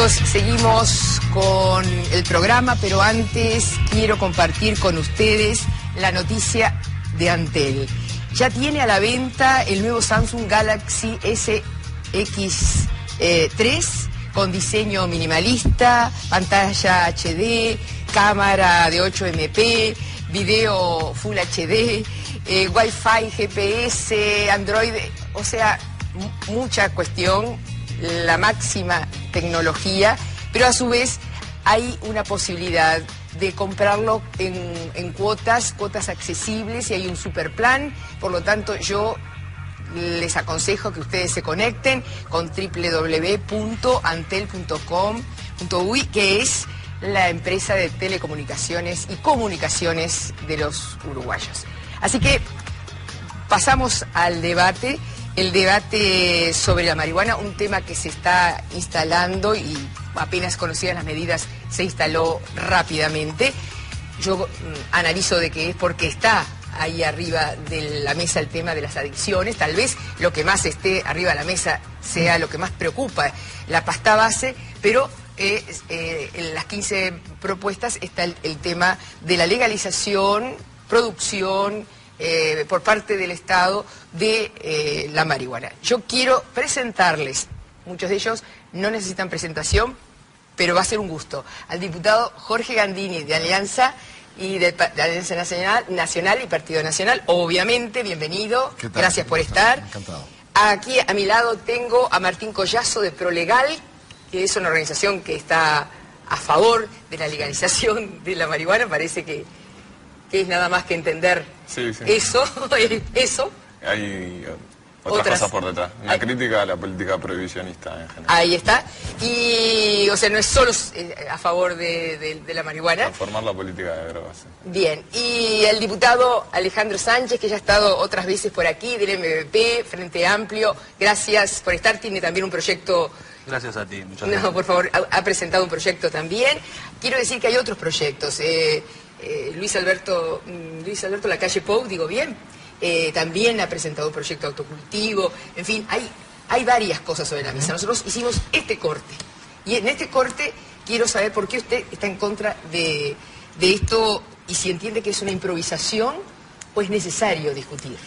Amigos, seguimos con el programa, pero antes quiero compartir con ustedes la noticia de Antel. Ya tiene a la venta el nuevo Samsung Galaxy SX3 con diseño minimalista, pantalla HD, cámara de 8 MP, video Full HD, Wi-Fi, GPS, Android, o sea, mucha cuestión, la máxima tecnología, pero a su vez hay una posibilidad de comprarlo en cuotas accesibles y hay un super plan. Por lo tanto, yo les aconsejo que ustedes se conecten con www.antel.com.uy, que es la empresa de telecomunicaciones y comunicaciones de los uruguayos. Así que pasamos al debate. El debate sobre la marihuana, un tema que se está instalando y apenas conocidas las medidas se instaló rápidamente. Yo analizo de que es porque está ahí arriba de la mesa el tema de las adicciones. Tal vez lo que más esté arriba de la mesa sea lo que más preocupa, la pasta base, pero en las 15 propuestas está el tema de la legalización, producción, por parte del Estado de la marihuana. Yo quiero presentarles, muchos de ellos no necesitan presentación, pero va a ser un gusto, al diputado Jorge Gandini de Alianza y de Alianza Nacional y Partido Nacional. Obviamente, bienvenido, gracias por estar. Encantado. Aquí a mi lado tengo a Martín Collazo de Prolegal, que es una organización que está a favor de la legalización de la marihuana. Parece que es nada más que entender eso. Hay otras cosas por detrás. Una crítica a la política prohibicionista en general. Ahí está. Y, o sea, no es solo a favor de la marihuana. Transformar la política de drogas. Sí. Bien. Y el diputado Alejandro Sánchez, que ya ha estado otras veces por aquí, del MVP, Frente Amplio. Gracias por estar. Tiene también un proyecto... Gracias a ti, muchas gracias. No, por favor, ha presentado un proyecto también. Quiero decir que hay otros proyectos. Luis Alberto Lacalle Pou, digo bien, también ha presentado un proyecto de autocultivo. En fin, hay varias cosas sobre la mesa. Nosotros hicimos este corte. Y en este corte quiero saber por qué usted está en contra de esto y si entiende que es una improvisación o es necesario discutir.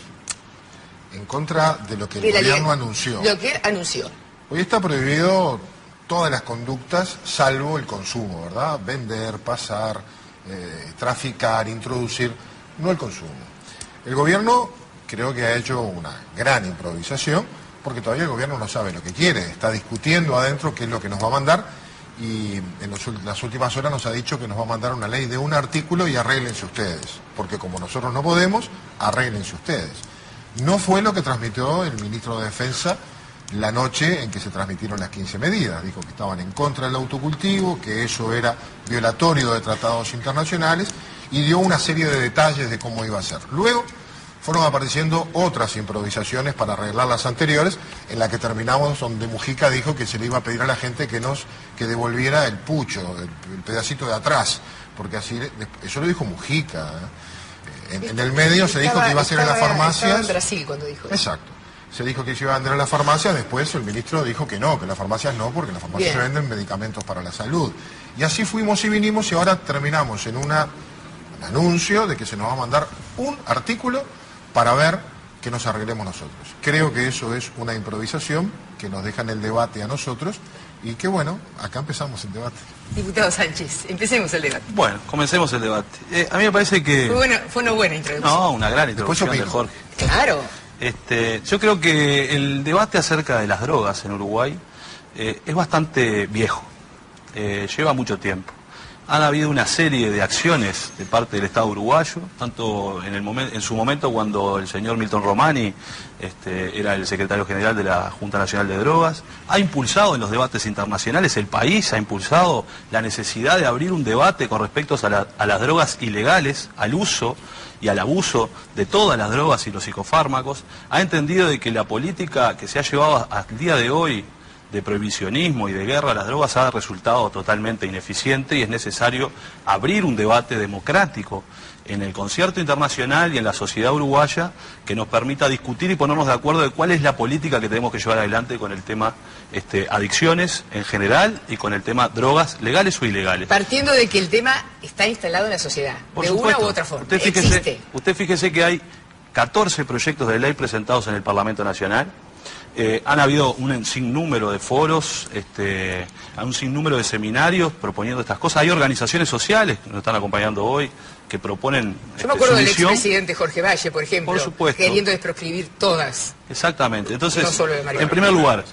En contra de lo que el gobierno anunció. Lo que anunció. Hoy está prohibido todas las conductas salvo el consumo, ¿verdad? Vender, pasar, traficar, introducir, no el consumo. El gobierno creo que ha hecho una gran improvisación porque todavía el gobierno no sabe lo que quiere, está discutiendo adentro qué es lo que nos va a mandar y en las últimas horas nos ha dicho que nos va a mandar una ley de un artículo y arréglense ustedes, porque como nosotros no podemos, arréglense ustedes. No fue lo que transmitió el ministro de Defensa la noche en que se transmitieron las 15 medidas. Dijo que estaban en contra del autocultivo, que eso era violatorio de tratados internacionales y dio una serie de detalles de cómo iba a ser. Luego fueron apareciendo otras improvisaciones para arreglar las anteriores, en la que terminamos donde Mujica dijo que se le iba a pedir a la gente que devolviera el pucho, el pedacito de atrás, porque así, eso lo dijo Mujica. En el medio se dijo que iba a ser en las farmacias. Estaba en Brasil cuando dijo eso. Exacto. Se dijo que se iba a vender en las farmacias, después el ministro dijo que no, que en las farmacias no, porque en las farmacias se venden medicamentos para la salud. Y así fuimos y vinimos y ahora terminamos en un anuncio de que se nos va a mandar un artículo para ver que nos arreglemos nosotros. Creo que eso es una improvisación que nos deja en el debate a nosotros y que bueno, acá empezamos el debate. Diputado Sánchez, empecemos el debate. Bueno, comencemos el debate. A mí me parece que... Fue una buena introducción. No, una gran introducción de Jorge. Claro. Yo creo que el debate acerca de las drogas en Uruguay es bastante viejo, lleva mucho tiempo. Han habido una serie de acciones de parte del Estado uruguayo, tanto en su momento cuando el señor Milton Romani era el secretario general de la Junta Nacional de Drogas, ha impulsado en los debates internacionales, el país ha impulsado la necesidad de abrir un debate con respecto a las drogas ilegales, al uso y al abuso de todas las drogas y los psicofármacos, ha entendido de que la política que se ha llevado al día de hoy de prohibicionismo y de guerra a las drogas ha resultado totalmente ineficiente y es necesario abrir un debate democrático en el concierto internacional y en la sociedad uruguaya que nos permita discutir y ponernos de acuerdo de cuál es la política que tenemos que llevar adelante con el tema adicciones en general y con el tema drogas legales o ilegales. Partiendo de que el tema está instalado en la sociedad, de una u otra forma. Usted fíjese que hay 14 proyectos de ley presentados en el Parlamento Nacional. Han habido un sinnúmero de foros, un sinnúmero de seminarios proponiendo estas cosas. Hay organizaciones sociales que nos están acompañando hoy que proponen Yo me acuerdo del expresidente Jorge Valle, por ejemplo, por supuesto, queriendo desproscribir todas. Exactamente. Entonces, no solo de en primer lugar,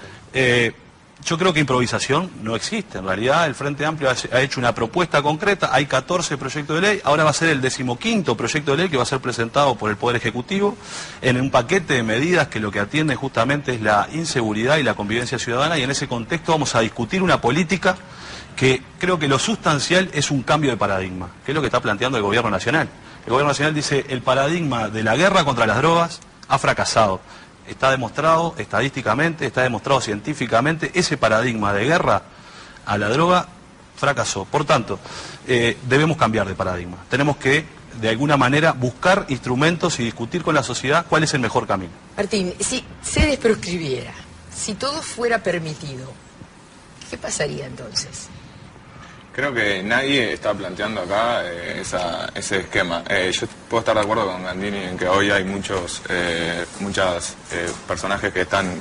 yo creo que improvisación no existe. En realidad, el Frente Amplio ha hecho una propuesta concreta. Hay 14 proyectos de ley. Ahora va a ser el 15º proyecto de ley que va a ser presentado por el Poder Ejecutivo en un paquete de medidas que lo que atiende justamente es la inseguridad y la convivencia ciudadana. Y en ese contexto vamos a discutir una política que creo que lo sustancial es un cambio de paradigma, que es lo que está planteando el Gobierno Nacional. El Gobierno Nacional dice el paradigma de la guerra contra las drogas ha fracasado. Está demostrado estadísticamente, está demostrado científicamente, ese paradigma de guerra a la droga fracasó. Por tanto, debemos cambiar de paradigma. Tenemos que, de alguna manera, buscar instrumentos y discutir con la sociedad cuál es el mejor camino. Martín, si se desproscribiera, si todo fuera permitido, ¿qué pasaría entonces? Creo que nadie está planteando acá ese esquema. Yo puedo estar de acuerdo con Gandini en que hoy hay muchos personajes que están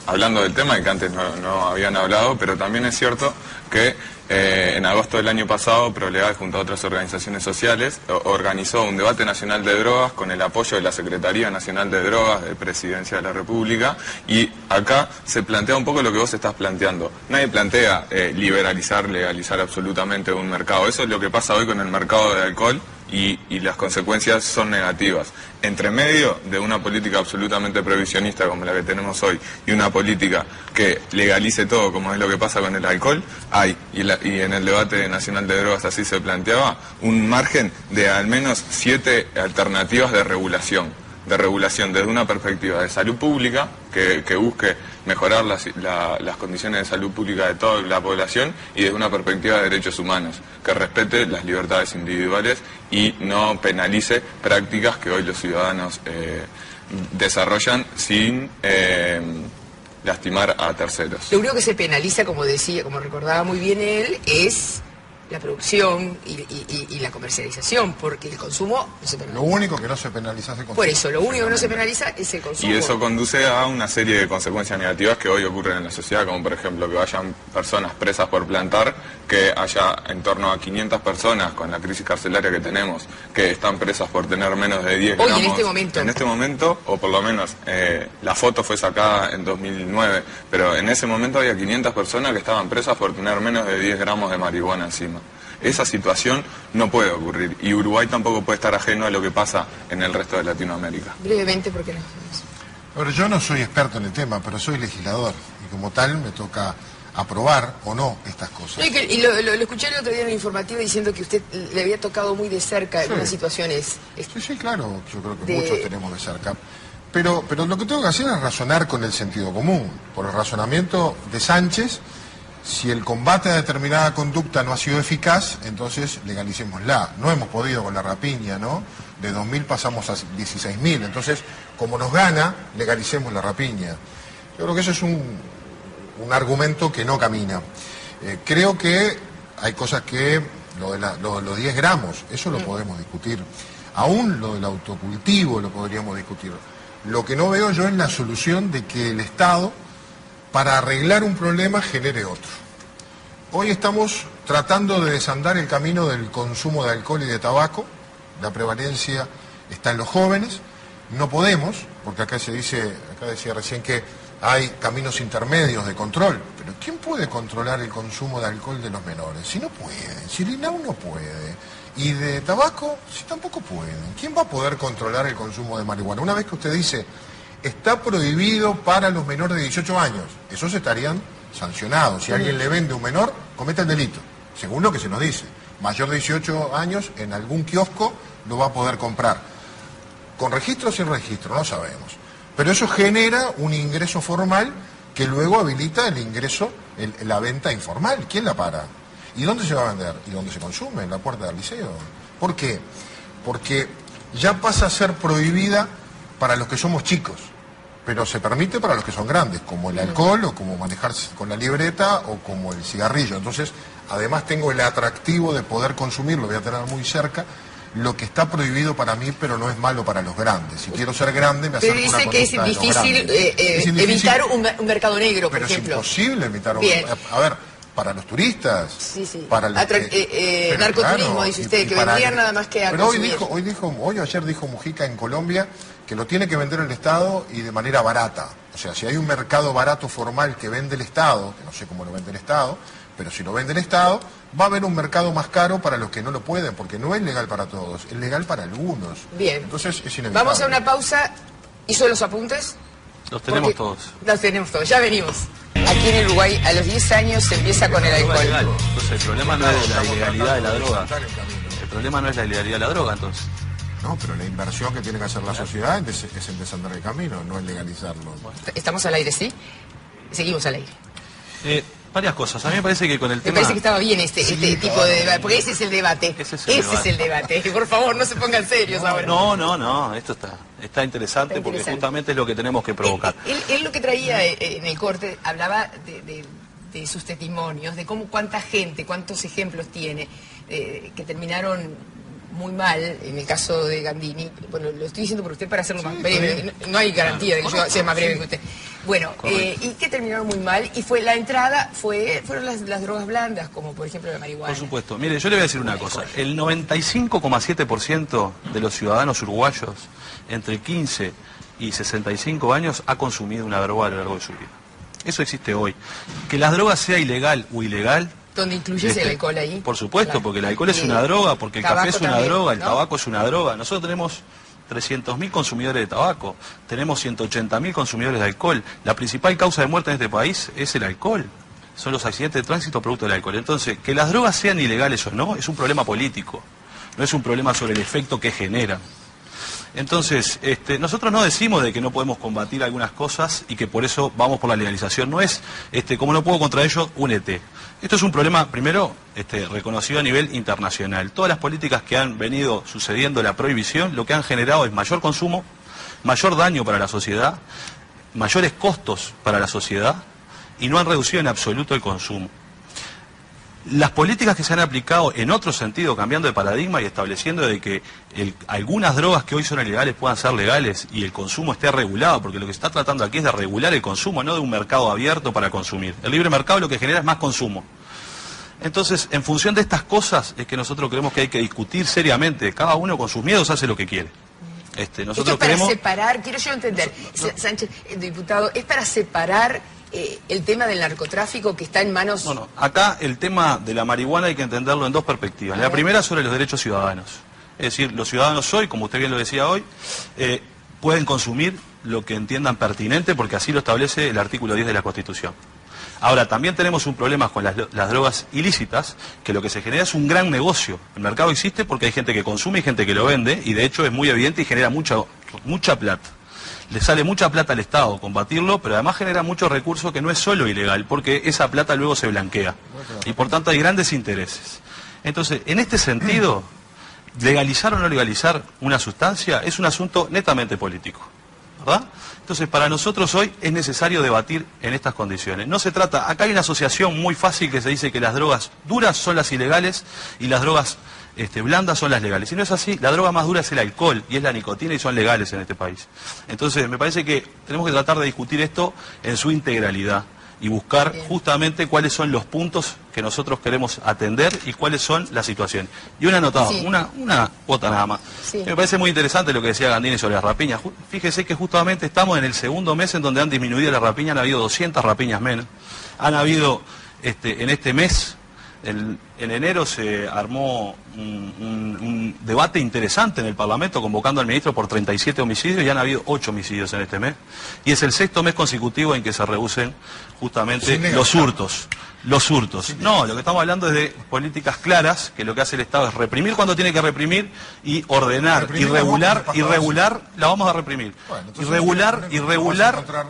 hablando del tema y que antes no habían hablado, pero también es cierto que en agosto del año pasado ProLegal, junto a otras organizaciones sociales, organizó un debate nacional de drogas con el apoyo de la Secretaría Nacional de Drogas de Presidencia de la República, y acá se plantea un poco lo que vos estás planteando. Nadie plantea liberalizar, legalizar absolutamente un mercado. Eso es lo que pasa hoy con el mercado de alcohol y las consecuencias son negativas. Entre medio de una política absolutamente prohibicionista como la que tenemos hoy y una política que legalice todo, como es lo que pasa con el alcohol, hay, y en el debate nacional de drogas así se planteaba, un margen de al menos 7 alternativas de regulación desde una perspectiva de salud pública, que busque mejorar las condiciones de salud pública de toda la población, y desde una perspectiva de derechos humanos, que respete las libertades individuales y no penalice prácticas que hoy los ciudadanos desarrollan sin lastimar a terceros. Lo único que se penaliza, como recordaba muy bien él, es la producción y la comercialización, porque el consumo no se penaliza. Lo único que no se penaliza es el consumo. Por eso, lo único que no se penaliza es el consumo. Y eso conduce a una serie de consecuencias negativas que hoy ocurren en la sociedad, como por ejemplo que vayan personas presas por plantar, que haya en torno a 500 personas con la crisis carcelaria que tenemos, que están presas por tener menos de 10 gramos. Hoy, en este momento. En este momento, o por lo menos la foto fue sacada en 2009, pero en ese momento había 500 personas que estaban presas por tener menos de 10 gramos de marihuana encima. Esa situación no puede ocurrir, y Uruguay tampoco puede estar ajeno a lo que pasa en el resto de Latinoamérica. Brevemente, ¿por qué no? Ahora, yo no soy experto en el tema, pero soy legislador, y como tal me toca aprobar o no estas cosas. Y lo escuché el otro día en el informativo diciendo que usted le había tocado muy de cerca algunas situaciones. Sí, claro, yo creo que muchos tenemos de cerca. Pero lo que tengo que hacer es razonar con el sentido común. Por el razonamiento de Sánchez, si el combate a determinada conducta no ha sido eficaz, entonces legalicémosla. No hemos podido con la rapiña, ¿no? De 2.000 pasamos a 16.000. Entonces, como nos gana, legalicemos la rapiña. Yo creo que eso es un argumento que no camina. Creo que hay cosas que, lo de los 10 gramos, eso lo podemos discutir. Aún lo del autocultivo lo podríamos discutir. Lo que no veo yo es la solución de que el Estado, para arreglar un problema, genere otro. Hoy estamos tratando de desandar el camino del consumo de alcohol y de tabaco. La prevalencia está en los jóvenes. No podemos, porque acá decía recién que hay caminos intermedios de control. Pero ¿quién puede controlar el consumo de alcohol de los menores? Si no pueden, si el INAU no puede. Y de tabaco, si tampoco pueden. ¿Quién va a poder controlar el consumo de marihuana? Una vez que usted dice, está prohibido para los menores de 18 años, esos estarían sancionados. Si alguien le vende a un menor, comete el delito, según lo que se nos dice. Mayor de 18 años, en algún kiosco lo va a poder comprar. ¿Con registro o sin registro? No sabemos. Pero eso genera un ingreso formal que luego habilita el ingreso, la venta informal. ¿Quién la para? ¿Y dónde se va a vender? ¿Y dónde se consume? En la puerta del liceo. ¿Por qué? Porque ya pasa a ser prohibida para los que somos chicos, pero se permite para los que son grandes, como el alcohol, o como manejar con la libreta, o como el cigarrillo. Entonces, además tengo el atractivo de poder consumirlo, voy a tener muy cerca, lo que está prohibido para mí, pero no es malo para los grandes. Si quiero ser grande, me acerco a una Pero dice que es difícil evitar un mercado negro, por ejemplo. Pero es imposible evitar Bien. A ver, para los turistas, Sí. para los narcoturismo, claro, dice usted, que para vendrían nada más que a pero consumir. hoy o ayer dijo Mujica en Colombia que lo tiene que vender el Estado y de manera barata. O sea, si hay un mercado barato formal que vende el Estado, que no sé cómo lo vende el Estado, pero si lo vende el Estado, va a haber un mercado más caro para los que no lo pueden, porque no es legal para todos, es legal para algunos. Bien. Entonces es inevitable. Vamos a una pausa. ¿Hizo los apuntes? Los tenemos Porque todos. Los tenemos todos, ya venimos. Aquí en Uruguay, a los 10 años se empieza con el alcohol. Entonces el problema no es la ilegalidad de la droga. El problema no es la ilegalidad de la droga, entonces. No, pero la inversión que tiene que hacer la sociedad es en desandar el camino, no en legalizarlo. ¿Estamos al aire, sí? Seguimos al aire. Varias cosas. A mí me parece que con el Me tema... parece que estaba bien este tipo de debate, porque ese es el debate. Ese es el debate. Por favor, no se pongan serios ahora. No, esto está interesante porque justamente es lo que tenemos que provocar. Él lo que traía en el corte, hablaba de sus testimonios, de cuánta gente, cuántos ejemplos tiene, que terminaron muy mal, en el caso de Gandini. Bueno, lo estoy diciendo por usted para hacerlo más breve, no hay garantía de que yo sea más breve que usted. Bueno, y que terminaron muy mal, y la entrada fueron las drogas blandas, como por ejemplo la marihuana. Por supuesto. Mire, yo le voy a decir una cosa. El 95,7% de los ciudadanos uruguayos entre 15 y 65 años ha consumido una droga a lo largo de su vida. Eso existe hoy. Que la droga sea ilegal o ilegal... ¿Dónde incluyes el alcohol ahí? Por supuesto, claro. Porque el alcohol es una droga, porque el café es una droga, el tabaco es una droga. Nosotros tenemos 300.000 consumidores de tabaco, tenemos 180.000 consumidores de alcohol. La principal causa de muerte en este país es el alcohol. Son los accidentes de tránsito producto del alcohol. Entonces, que las drogas sean ilegales o no, es un problema político. No es un problema sobre el efecto que generan. Entonces, nosotros no decimos de que no podemos combatir algunas cosas y que por eso vamos por la legalización. No es, como no puedo contra ello, únete. Esto es un problema, primero, reconocido a nivel internacional. Todas las políticas que han venido sucediendo la prohibición, lo que han generado es mayor consumo, mayor daño para la sociedad, mayores costos para la sociedad y no han reducido en absoluto el consumo. Las políticas que se han aplicado en otro sentido, cambiando de paradigma y estableciendo de que algunas drogas que hoy son ilegales puedan ser legales y el consumo esté regulado, porque lo que se está tratando aquí es de regular el consumo, no de un mercado abierto para consumir. El libre mercado lo que genera es más consumo. Entonces, en función de estas cosas es que nosotros creemos que hay que discutir seriamente. Cada uno con sus miedos hace lo que quiere. Nosotros Esto es para separar, quiero yo entender, Sánchez, diputado, es para separar el tema del narcotráfico que está en manos... Bueno, acá el tema de la marihuana hay que entenderlo en dos perspectivas. La primera sobre los derechos ciudadanos. Es decir, los ciudadanos hoy, como usted bien lo decía hoy, pueden consumir lo que entiendan pertinente porque así lo establece el artículo 10 de la Constitución. Ahora, también tenemos un problema con las drogas ilícitas, que lo que se genera es un gran negocio. El mercado existe porque hay gente que consume y gente que lo vende, y de hecho es muy evidente y genera mucha plata. Le sale mucha plata al Estado combatirlo, pero además genera muchos recursos que no es solo ilegal, porque esa plata luego se blanquea. Y por tanto hay grandes intereses. Entonces, en este sentido, legalizar o no legalizar una sustancia es un asunto netamente político, ¿verdad? Entonces, para nosotros hoy es necesario debatir en estas condiciones. No se trata, acá hay una asociación muy fácil que se dice que las drogas duras son las ilegales y las drogas blandas son las legales. Si no es así, la droga más dura es el alcohol y es la nicotina y son legales en este país. Entonces, me parece que tenemos que tratar de discutir esto en su integralidad y buscar justamente cuáles son los puntos que nosotros queremos atender y cuáles son las situaciones. Y una nota, una cuota nada más. Sí. Me parece muy interesante lo que decía Gandini sobre las rapiñas. Fíjese que justamente estamos en el segundo mes en donde han disminuido las rapiñas, han habido 200 rapiñas menos. Han habido, en este mes, en enero se armó un debate interesante en el Parlamento convocando al ministro por 37 homicidios y han habido 8 homicidios en este mes. Y es el 6º mes consecutivo en que se reducen justamente los hurtos. los hurtos. No, lo que estamos hablando es de políticas claras, que lo que hace el Estado es reprimir cuando tiene que reprimir y ordenar, y regular, la vamos a reprimir. Bueno,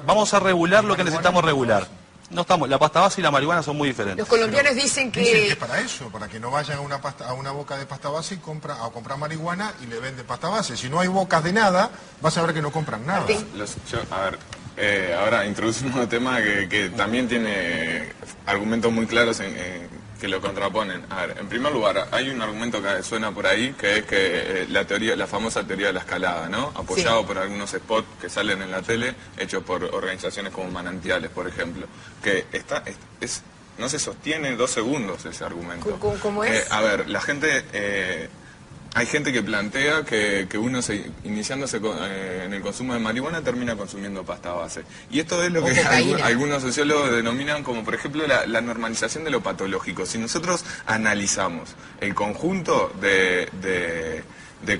vamos a regular lo que necesitamos regular. No estamos, la pasta base y la marihuana son muy diferentes. Los colombianos dicen que... Dicen que es para eso, para que no vayan a una boca de pasta base y a comprar marihuana y le venden pasta base. Si no hay bocas de nada, vas a ver que no compran nada. Ahora introducimos un tema que también tiene argumentos muy claros que lo contraponen. A ver, en primer lugar, hay un argumento que suena por ahí, que es que la famosa teoría de la escalada, ¿no? Apoyado por algunos spots que salen en la tele, hechos por organizaciones como Manantiales, por ejemplo, que no se sostiene 2 segundos ese argumento. ¿Cómo es? A ver, la gente... hay gente que plantea que uno iniciándose en el consumo de marihuana termina consumiendo pasta base. Y esto es lo que algunos sociólogos denominan como, por ejemplo, la normalización de lo patológico. Si nosotros analizamos el conjunto de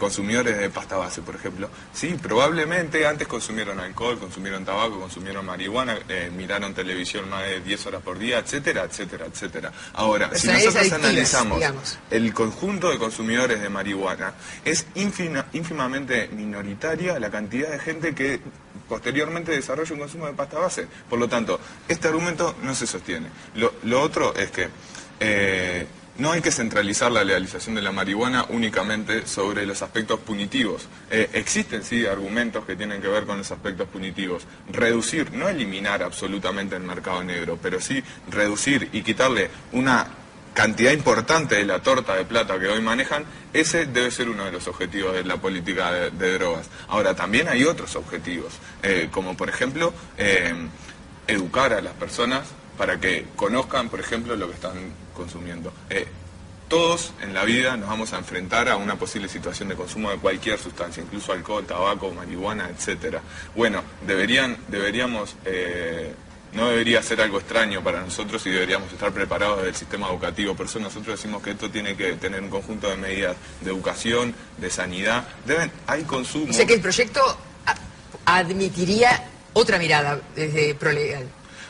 consumidores de pasta base, por ejemplo, sí, probablemente antes consumieron alcohol, consumieron tabaco, consumieron marihuana, miraron televisión más de 10 horas por día, etcétera, etcétera, etcétera. Ahora, si nosotros analizamos el conjunto de consumidores de marihuana, es ínfimamente minoritaria la cantidad de gente que posteriormente desarrolla un consumo de pasta base. Por lo tanto, este argumento no se sostiene. Lo otro es que... no hay que centralizar la legalización de la marihuana únicamente sobre los aspectos punitivos. Existen, sí, argumentos que tienen que ver con los aspectos punitivos. Reducir, no eliminar absolutamente el mercado negro, pero sí reducir y quitarle una cantidad importante de la torta de plata que hoy manejan, ese debe ser uno de los objetivos de la política de drogas. Ahora, también hay otros objetivos, como por ejemplo, educar a las personas para que conozcan, por ejemplo, lo que están consumiendo. Todos en la vida nos vamos a enfrentar a una posible situación de consumo de cualquier sustancia, incluso alcohol, tabaco, marihuana, etcétera. Bueno, no debería ser algo extraño para nosotros y deberíamos estar preparados desde el sistema educativo. Por eso nosotros decimos que esto tiene que tener un conjunto de medidas de educación, de sanidad. Hay consumo. O sea que el proyecto admitiría otra mirada desde Prolegal.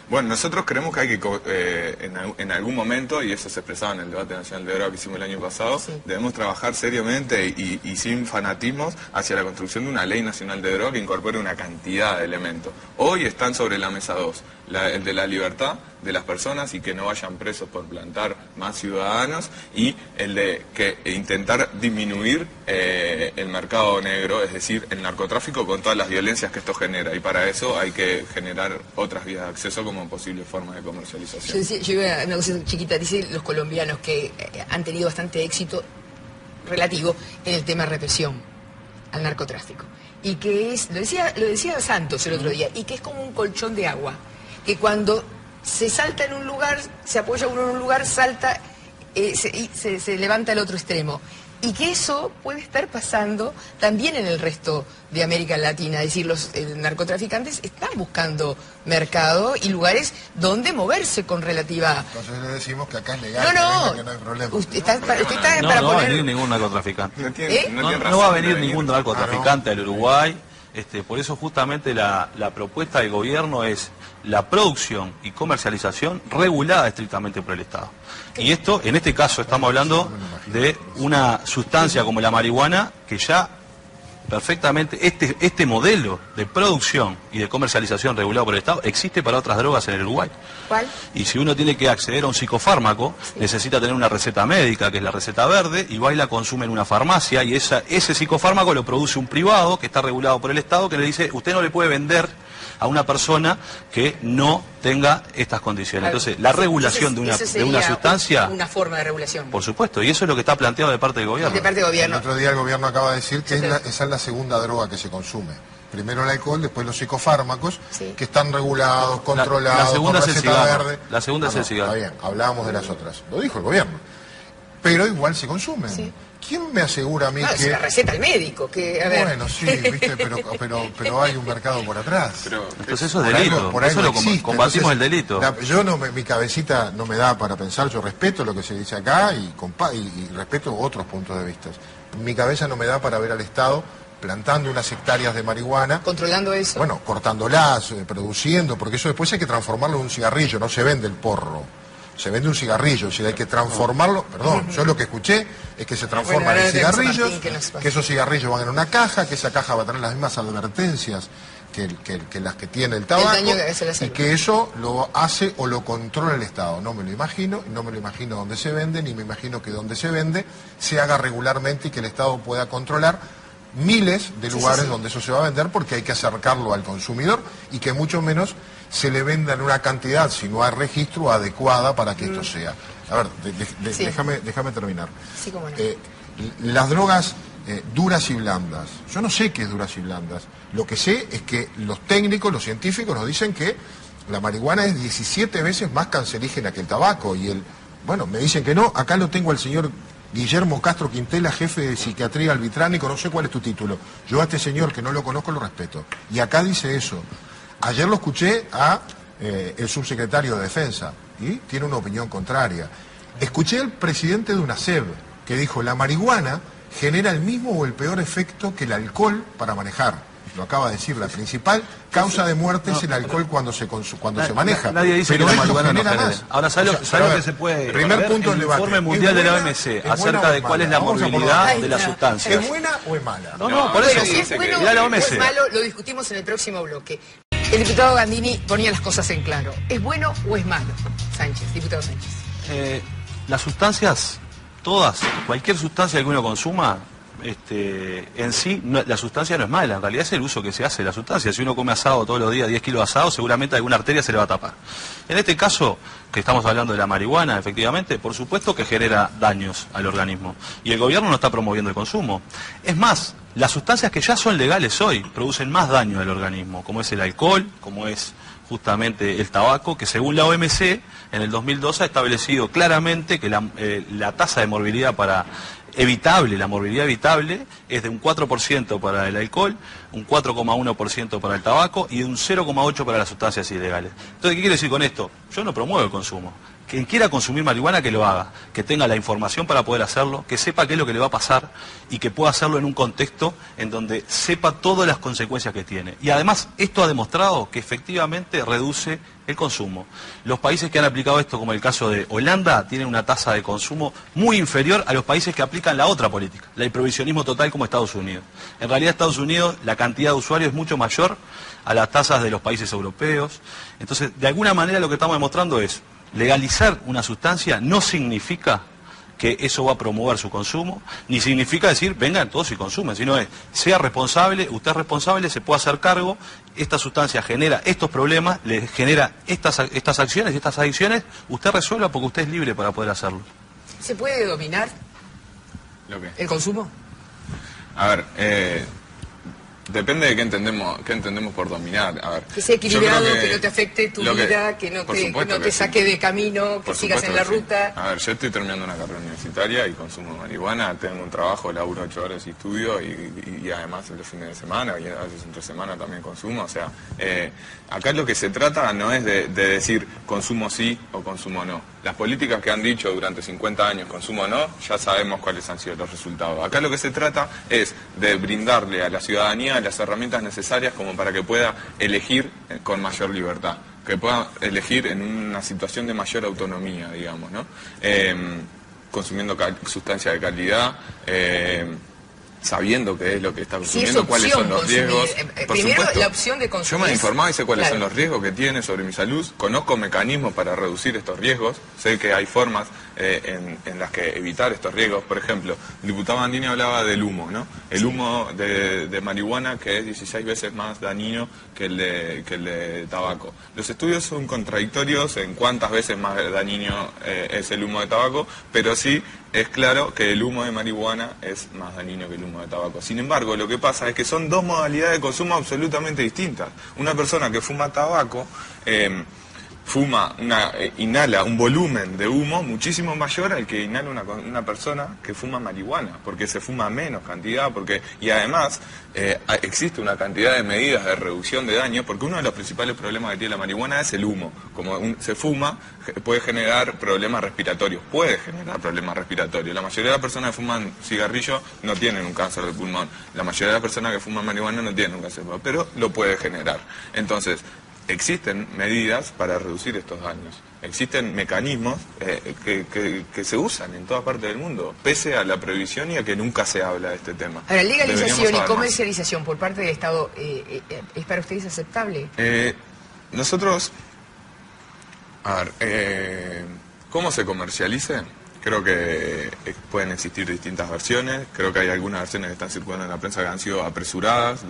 Bueno, nosotros creemos que hay que, en algún momento, y eso se expresaba en el debate nacional de droga que hicimos el año pasado, debemos trabajar seriamente y sin fanatismos hacia la construcción de una ley nacional de droga que incorpore una cantidad de elementos. Hoy están sobre la mesa 2, el de la libertad de las personas y que no vayan presos por plantar más ciudadanos, y el de intentar disminuir el mercado negro, es decir, el narcotráfico con todas las violencias que esto genera, y para eso hay que generar otras vías de acceso como posibles formas de comercialización. Yo iba a una cosa chiquita, dicen los colombianos que han tenido bastante éxito relativo en el tema de represión al narcotráfico, y que es, lo decía Santos el otro día, y que es como un colchón de agua, que cuando se salta en un lugar, se apoya uno en un lugar, salta, se levanta al otro extremo. Y que eso puede estar pasando también en el resto de América Latina. Es decir, los narcotraficantes están buscando mercado y lugares donde moverse con relativa... Entonces le decimos que acá es legal, que no hay problema. Usted está no va a venir ningún narcotraficante. No va a venir ningún narcotraficante al Uruguay. Por eso justamente la propuesta del gobierno es la producción y comercialización regulada estrictamente por el Estado. Y esto, en este caso, estamos hablando de una sustancia como la marihuana que ya perfectamente, este modelo de producción y de comercialización regulado por el Estado existe para otras drogas en el Uruguay. ¿Cuál? Y si uno tiene que acceder a un psicofármaco, necesita tener una receta médica, que es la receta verde, y va y la consume en una farmacia, y ese psicofármaco lo produce un privado que está regulado por el Estado, que le dice, usted no le puede vender a una persona que no tenga estas condiciones. Entonces, la regulación de una sustancia... Una forma de regulación. Por supuesto, y eso es lo que está planteado de parte del gobierno. De parte del gobierno. El otro día el gobierno acaba de decir que esa es la segunda droga que se consume. Primero el alcohol, después los psicofármacos, que están regulados, controlados, la segunda con es el receta cigarro. verde. La segunda es el cigarro. Está bien, hablábamos de las otras. Lo dijo el gobierno. Pero igual se consumen. Sí. ¿Quién me asegura a mí que...? Es la receta al médico, que a ver... Bueno, sí, ¿viste? Pero hay un mercado por atrás. Entonces eso es delito, por eso lo combatimos. Entonces, el delito. Mi cabecita no me da para pensar, yo respeto lo que se dice acá y respeto otros puntos de vista. Mi cabeza no me da para ver al Estado plantando unas hectáreas de marihuana. Controlando eso. Bueno, cortándolas, produciendo, porque eso después hay que transformarlo en un cigarrillo, no se vende el porro. se vende un cigarrillo, si hay que transformarlo, perdón, yo lo que escuché es que se transforman Bueno, en cigarrillos, Martín, que esos cigarrillos van en una caja, que esa caja va a tener las mismas advertencias que las que tiene el tabaco, daño que hace la salud. y que eso lo hace o lo controla el Estado. No me lo imagino, no me lo imagino dónde se vende, ni me imagino que donde se vende se haga regularmente y que el Estado pueda controlar miles de lugares donde eso se va a vender, porque hay que acercarlo al consumidor y que mucho menos se le venda en una cantidad, si no hay registro, adecuada para que esto sea. A ver, Sí. déjame terminar. Sí, cómo no. Las drogas duras y blandas, yo no sé qué es duras y blandas. Lo que sé es que los técnicos, los científicos nos dicen que la marihuana es 17 veces más cancerígena que el tabaco. Y bueno, me dicen que no. Acá lo tengo al señor Guillermo Castro Quintela, jefe de psiquiatría albitránico, no sé cuál es tu título. Yo a este señor, que no lo conozco, lo respeto. Y acá dice eso. Ayer lo escuché a el subsecretario de Defensa y tiene una opinión contraria. Escuché al presidente de UNACEB que dijo: la marihuana genera el mismo o el peor efecto que el alcohol para manejar. Lo acaba de decir, la principal causa de muerte es el alcohol cuando se maneja. Nadie dice pero que la esto marihuana no genera genere. más. Ahora, ¿sabes lo que se puede primer ver? punto El del debate. informe mundial de la OMC acerca de cuál es la morbilidad de las sustancias. ¿Es buena o es mala? No, por Bueno, eso. si es bueno Mirá la o OMC. es malo, lo discutimos en el próximo bloque. El diputado Gandini ponía las cosas en claro. ¿Es bueno o es malo, Sánchez, diputado Sánchez? Las sustancias, todas, cualquier sustancia que uno consuma, en sí, la sustancia no es mala, en realidad es el uso que se hace de la sustancia. Si uno come asado todos los días, 10 kilos de asado, seguramente alguna arteria se le va a tapar. En este caso, que estamos hablando de la marihuana, efectivamente, por supuesto que genera daños al organismo. Y el gobierno no está promoviendo el consumo. Es más, las sustancias que ya son legales hoy producen más daño al organismo, como es el alcohol, como es justamente el tabaco, que según la OMC, en el 2002 ha establecido claramente que la tasa de morbilidad la morbilidad evitable es de un 4% para el alcohol, un 4,1% para el tabaco y de un 0,8% para las sustancias ilegales. Entonces, ¿qué quiero decir con esto? Yo no promuevo el consumo. Quien quiera consumir marihuana, que lo haga, que tenga la información para poder hacerlo, que sepa qué es lo que le va a pasar y que pueda hacerlo en un contexto en donde sepa todas las consecuencias que tiene. Y además, esto ha demostrado que efectivamente reduce el consumo. Los países que han aplicado esto, como el caso de Holanda, tienen una tasa de consumo muy inferior a los países que aplican la otra política, el prohibicionismo total, como Estados Unidos. En realidad, Estados Unidos, la cantidad de usuarios es mucho mayor a las tasas de los países europeos. Entonces, de alguna manera lo que estamos demostrando es: legalizar una sustancia no significa que eso va a promover su consumo, ni significa decir, vengan todos y consumen, sino es, sea responsable, usted es responsable, se puede hacer cargo, esta sustancia genera estos problemas, le genera estas acciones y estas adicciones, usted resuelva porque usted es libre para poder hacerlo. ¿Se puede dominar el consumo? A ver, depende de qué entendemos por dominar. A ver, que sea equilibrado, yo creo que no te afecte tu vida, que no te saque de camino, que sigas en la ruta. A ver, yo estoy terminando una carrera universitaria y consumo marihuana, tengo un trabajo, laburo 8 horas y estudio y además los fines de semana y a veces entre semana también consumo. O sea, acá lo que se trata no es de decir consumo sí o consumo no. Las políticas que han dicho durante 50 años consumo o no, ya sabemos cuáles han sido los resultados. Acá lo que se trata es de brindarle a la ciudadanía las herramientas necesarias como para que pueda elegir con mayor libertad, que pueda elegir en una situación de mayor autonomía, digamos, ¿no? Consumiendo sustancias de calidad, sabiendo qué es lo que está consumiendo, cuáles son los riesgos. Por primero, supuesto, la opción de consumir. yo me he informado y sé cuáles son los riesgos que tiene sobre mi salud, conozco mecanismos para reducir estos riesgos, sé que hay formas en las que evitar estos riesgos. Por ejemplo, el diputado Gandini hablaba del humo, ¿no? El humo de marihuana, que es 16 veces más dañino que el de tabaco. Los estudios son contradictorios en cuántas veces más dañino es el humo de tabaco, pero sí es claro que el humo de marihuana es más dañino que el humo de tabaco. Sin embargo, lo que pasa es que son dos modalidades de consumo absolutamente distintas. Una persona que fuma tabaco inhala un volumen de humo muchísimo mayor al que inhala una persona que fuma marihuana, porque se fuma menos cantidad, y además existe una cantidad de medidas de reducción de daño, porque uno de los principales problemas que tiene la marihuana es el humo. Como se fuma, puede generar problemas respiratorios, La mayoría de las personas que fuman cigarrillo no tienen un cáncer de pulmón, la mayoría de las personas que fuman marihuana no tienen un cáncer de pulmón, pero lo puede generar. Entonces, existen medidas para reducir estos daños. Existen mecanismos que se usan en toda parte del mundo, pese a la prohibición y a que nunca se habla de este tema. Ahora, legalización y comercialización por parte del Estado, ¿es para ustedes aceptable? Nosotros, a ver, ¿cómo se comercialice? Creo que pueden existir distintas versiones, creo que hay algunas versiones que están circulando en la prensa que han sido apresuradas,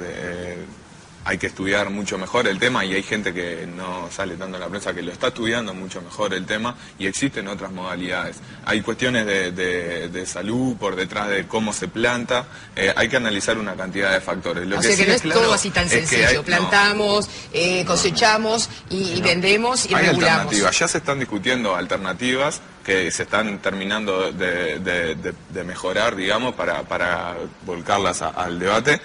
hay que estudiar mucho mejor el tema y hay gente que no sale tanto en la prensa que lo está estudiando mucho mejor el tema y existen otras modalidades. Hay cuestiones de salud por detrás de cómo se planta, hay que analizar una cantidad de factores. O sea que no es todo así tan sencillo, plantamos, cosechamos y vendemos y regulamos. Hay alternativas, ya se están discutiendo alternativas que se están terminando de mejorar, digamos, para volcarlas al debate.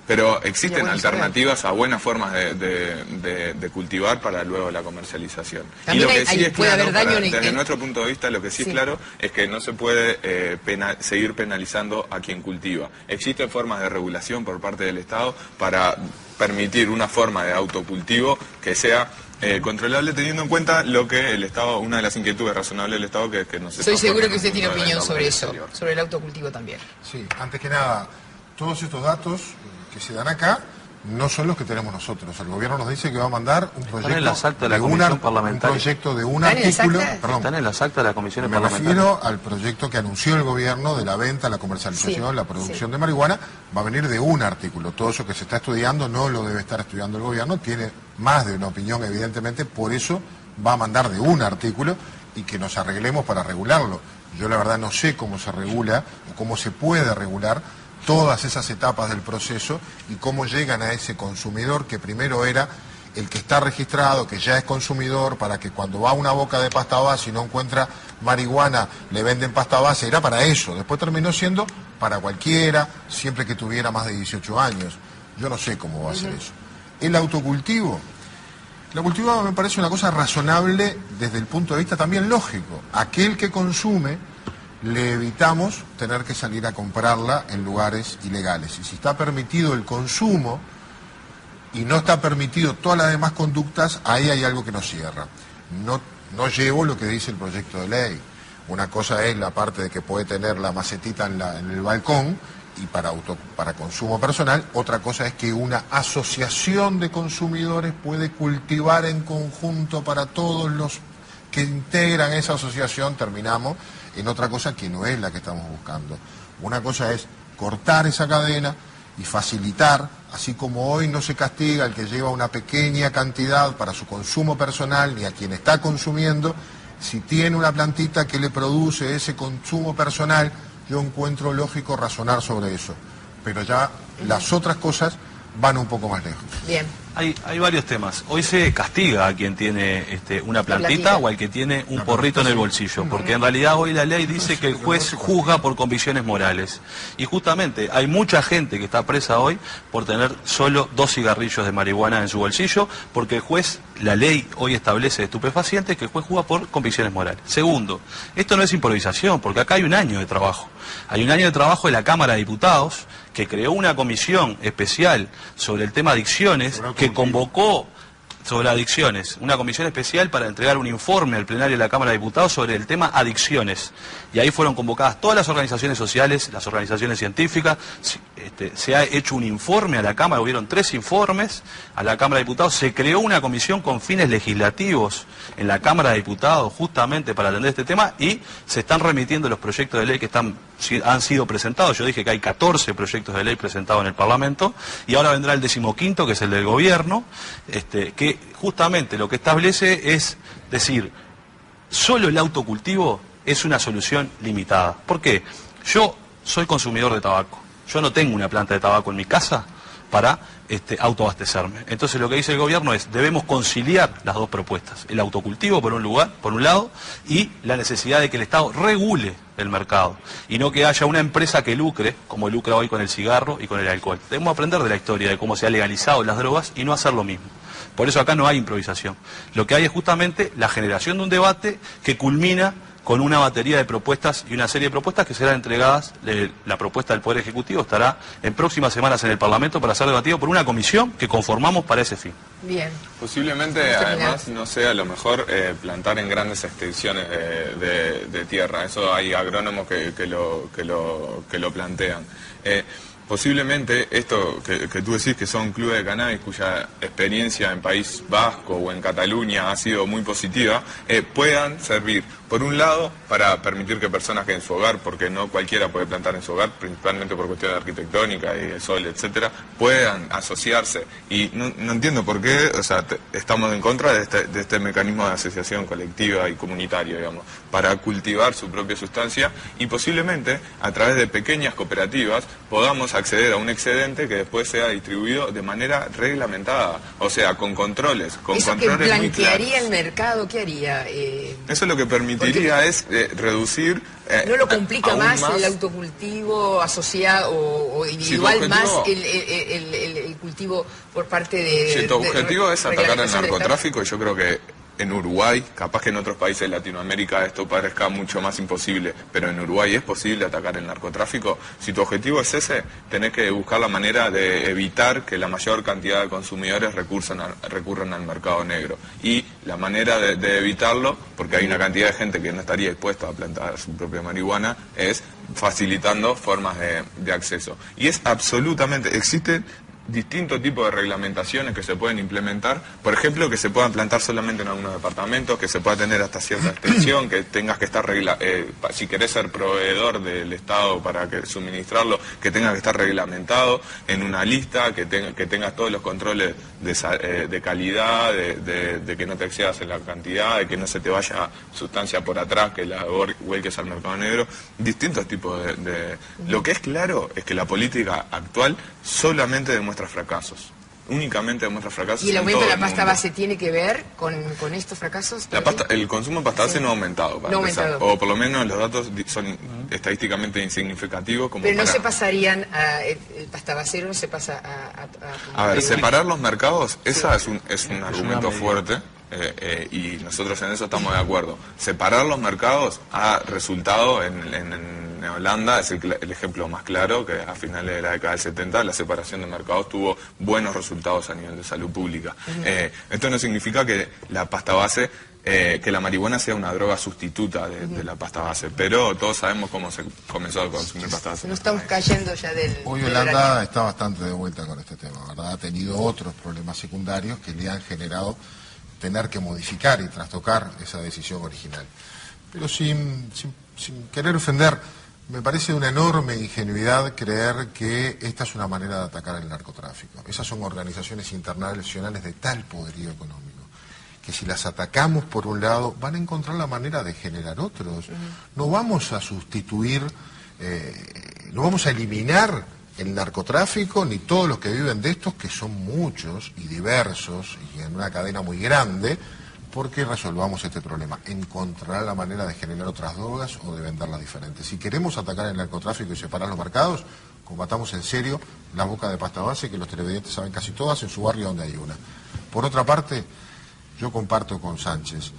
Pero existen alternativas a buenas formas de cultivar para luego la comercialización. También y lo que sí es puede claro, haber daño desde nuestro punto de vista, lo que sí es claro es que no se puede seguir penalizando a quien cultiva. Existen formas de regulación por parte del Estado para permitir una forma de autocultivo que sea controlable, teniendo en cuenta lo que el Estado, una de las inquietudes razonables del Estado que nos está... Estoy seguro que usted tiene opinión sobre eso, sobre el autocultivo también. Sí, antes que nada, todos estos datos que se dan acá no son los que tenemos nosotros. El gobierno nos dice que va a mandar un proyecto de un artículo. Perdón, están en las actas de la comisión parlamentaria. Me refiero al proyecto que anunció el gobierno de la venta, la comercialización, la producción de marihuana. Va a venir de un artículo. Todo eso que se está estudiando no lo debe estar estudiando el gobierno. Tiene más de una opinión, evidentemente. Por eso va a mandar de un artículo y que nos arreglemos para regularlo. Yo la verdad no sé cómo se regula o cómo se puede regular todas esas etapas del proceso y cómo llegan a ese consumidor que primero era el que está registrado, que ya es consumidor, para que cuando va a una boca de pasta base y no encuentra marihuana, le venden pasta base, era para eso. Después terminó siendo para cualquiera, siempre que tuviera más de 18 años. Yo no sé cómo va a ser eso. El autocultivo. El cultivo me parece una cosa razonable desde el punto de vista también lógico. Aquel que consume, le evitamos tener que salir a comprarla en lugares ilegales. Y si está permitido el consumo y no está permitido todas las demás conductas, ahí hay algo que nos cierra. No llevo lo que dice el proyecto de ley. Una cosa es la parte de que puede tener la macetita en el balcón y para consumo personal. Otra cosa es que una asociación de consumidores puede cultivar en conjunto para todos los que integran esa asociación. Terminamos en otra cosa que no es la que estamos buscando. Una cosa es cortar esa cadena y facilitar, así como hoy no se castiga al que lleva una pequeña cantidad para su consumo personal ni a quien está consumiendo, si tiene una plantita que le produce ese consumo personal, yo encuentro lógico razonar sobre eso. Pero ya las otras cosas van un poco más lejos. Bien. Hay varios temas. Hoy se castiga a quien tiene una plantita o al que tiene un porrito en el bolsillo, porque en realidad hoy la ley dice que el juez juzga por convicciones morales. Y justamente hay mucha gente que está presa hoy por tener solo 2 cigarrillos de marihuana en su bolsillo, porque el juez, la ley hoy establece de estupefacientes que el juez juzga por convicciones morales. Segundo, esto no es improvisación, porque acá hay un año de trabajo. Hay un año de trabajo de la Cámara de Diputados, que creó una comisión especial sobre el tema adicciones, que convocó sobre adicciones, una comisión especial para entregar un informe al plenario de la Cámara de Diputados sobre el tema adicciones. Y ahí fueron convocadas todas las organizaciones sociales, las organizaciones científicas, se ha hecho un informe a la Cámara, hubieron 3 informes a la Cámara de Diputados, se creó una comisión con fines legislativos en la Cámara de Diputados justamente para atender este tema y se están remitiendo los proyectos de ley que han sido presentados. Yo dije que hay 14 proyectos de ley presentados en el Parlamento y ahora vendrá el 15º, que es el del Gobierno, que justamente lo que establece es decir, solo el autocultivo es una solución limitada. ¿Por qué? Yo soy consumidor de tabaco, yo no tengo una planta de tabaco en mi casa para autoabastecerme. Entonces lo que dice el gobierno es, debemos conciliar las dos propuestas, el autocultivo por un lado, y la necesidad de que el Estado regule el mercado, y no que haya una empresa que lucre, como lucra hoy con el cigarro y con el alcohol. Debemos aprender de la historia, de cómo se ha legalizado las drogas, y no hacer lo mismo. Por eso acá no hay improvisación. Lo que hay es justamente la generación de un debate que culmina con una batería de propuestas y una serie de propuestas que serán entregadas. La propuesta del Poder Ejecutivo estará en próximas semanas en el Parlamento para ser debatido por una comisión que conformamos para ese fin. Bien. Posiblemente, además, no sea lo mejor plantar en grandes extensiones de tierra. Eso hay agrónomos que lo plantean. Posiblemente esto que tú decís, que son clubes de cannabis cuya experiencia en País Vasco o en Cataluña ha sido muy positiva, puedan servir, por un lado, para permitir que personas que en su hogar, porque no cualquiera puede plantar en su hogar, principalmente por cuestiones arquitectónicas y el sol, etcétera, puedan asociarse. Y no entiendo por qué, o sea, estamos en contra de este mecanismo de asociación colectiva y comunitario, digamos, para cultivar su propia sustancia y posiblemente a través de pequeñas cooperativas podamos acceder a un excedente que después sea distribuido de manera reglamentada, o sea, con controles, muy claros. ¿Eso que blanquearía el mercado, qué haría? Eso lo que permitiría es reducir... ¿No lo complica más el autocultivo asociado o individual, si más el cultivo por parte de... Si tu objetivo es atacar el narcotráfico, yo creo que en Uruguay, capaz que en otros países de Latinoamérica esto parezca mucho más imposible, pero en Uruguay es posible atacar el narcotráfico. Si tu objetivo es ese, tenés que buscar la manera de evitar que la mayor cantidad de consumidores recurran al mercado negro. Y la manera de evitarlo, porque hay una cantidad de gente que no estaría dispuesta a plantar su propia marihuana, es facilitando formas de acceso. Y es absolutamente... Existen distintos tipos de reglamentaciones que se pueden implementar, por ejemplo, que se puedan plantar solamente en algunos departamentos, que se pueda tener hasta cierta extensión, que tengas que estar, si querés ser proveedor del Estado para suministrarlo, que tenga que estar reglamentado en una lista, que tengas todos los controles de calidad, de que no te excedas en la cantidad, de que no se te vaya sustancia por atrás, que la vuelques al mercado negro, distintos tipos de... Lo que es claro es que la política actual solamente demuestra fracasos, únicamente demuestra fracasos. ¿Y el aumento de la pasta base tiene que ver con estos fracasos? El consumo de pasta base no ha aumentado, para empezar, o por lo menos los datos son estadísticamente insignificativos. Como pero no se pasarían, el pasta basero no se pasa a ver, separar los mercados, esa es un argumento fuerte. Y nosotros en eso estamos de acuerdo. Separar los mercados ha resultado en Holanda, es el ejemplo más claro, que a finales de la década del 70 la separación de mercados tuvo buenos resultados a nivel de salud pública. Esto no significa que la pasta base, que la marihuana sea una droga sustituta de la pasta base, pero todos sabemos cómo se comenzó a consumir pasta base. No estamos cayendo ya del... Hoy Holanda está bastante de vuelta con este tema, ¿verdad? Ha tenido otros problemas secundarios que le han generado tener que modificar y trastocar esa decisión original. Pero sin querer ofender, me parece de una enorme ingenuidad creer que esta es una manera de atacar el narcotráfico. Esas son organizaciones internacionales de tal poderío económico que si las atacamos por un lado van a encontrar la manera de generar otros. No vamos a sustituir, no vamos a eliminar el narcotráfico ni todos los que viven de estos, que son muchos y diversos y en una cadena muy grande, porque resolvamos este problema. Encontrar la manera de generar otras drogas o de venderlas diferentes. Si queremos atacar el narcotráfico y separar los mercados, combatamos en serio la boca de pasta base, que los televidentes saben casi todas, en su barrio donde hay una. Por otra parte, yo comparto con Sánchez,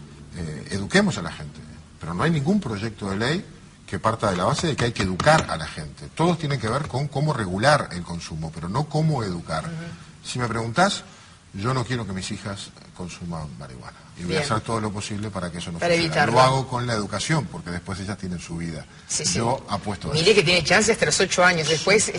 eduquemos a la gente, pero no hay ningún proyecto de ley que parta de la base de que hay que educar a la gente. Todos tienen que ver con cómo regular el consumo, pero no cómo educar. Si me preguntás, yo no quiero que mis hijas consuman marihuana. Y voy a hacer todo lo posible para que eso no suceda. Evitarlo. Lo hago con la educación, porque después ellas tienen su vida. Yo apuesto a eso. Mire que tiene chance hasta los 8 años. Después,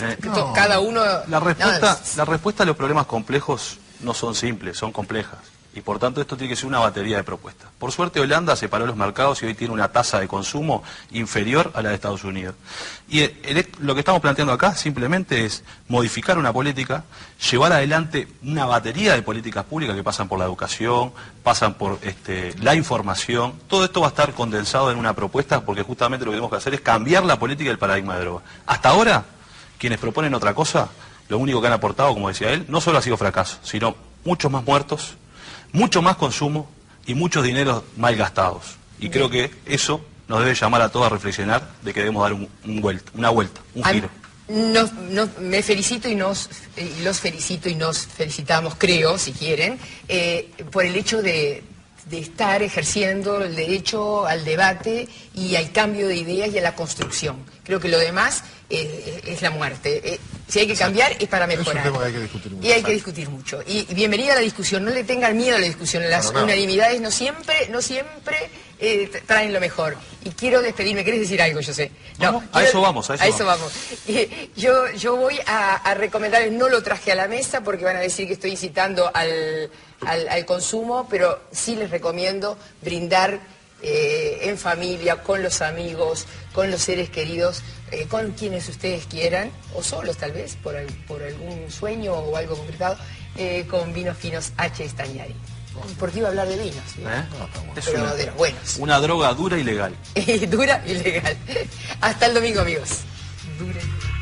cada uno... La respuesta a los problemas complejos no son simples, son complejas. Y por tanto esto tiene que ser una batería de propuestas. Por suerte Holanda separó los mercados y hoy tiene una tasa de consumo inferior a la de Estados Unidos. Y lo que estamos planteando acá simplemente es modificar una política, llevar adelante una batería de políticas públicas que pasan por la educación, pasan por la información. Todo esto va a estar condensado en una propuesta porque justamente lo que tenemos que hacer es cambiar la política y el paradigma de droga. Hasta ahora, quienes proponen otra cosa, lo único que han aportado, como decía él, no solo ha sido fracaso, sino muchos más muertos, mucho más consumo y muchos dineros mal gastados. Y creo que eso nos debe llamar a todos a reflexionar de que debemos dar una vuelta, un giro. Me felicito y los felicito y nos felicitamos, creo, si quieren, por el hecho de de estar ejerciendo el derecho al debate y al cambio de ideas y a la construcción. Creo que lo demás es la muerte. Si hay que cambiar es para mejorar. Es un tema que hay que discutir mucho. Y hay que discutir mucho. Y bienvenida a la discusión. No le tengan miedo a la discusión. Las unanimidades no siempre traen lo mejor. Y quiero despedirme. ¿Querés decir algo, José? No, a eso vamos. A eso vamos. Yo voy a recomendarles, no lo traje a la mesa porque van a decir que estoy incitando al consumo, pero sí les recomiendo brindar en familia, con los amigos, con los seres queridos, con quienes ustedes quieran, o solos tal vez, por algún sueño o algo concretado, con vinos finos H. Stagnari. Porque iba a hablar de vinos, pero de los buenos. Una droga dura y legal. Dura y legal. Hasta el domingo, amigos. Dura y legal.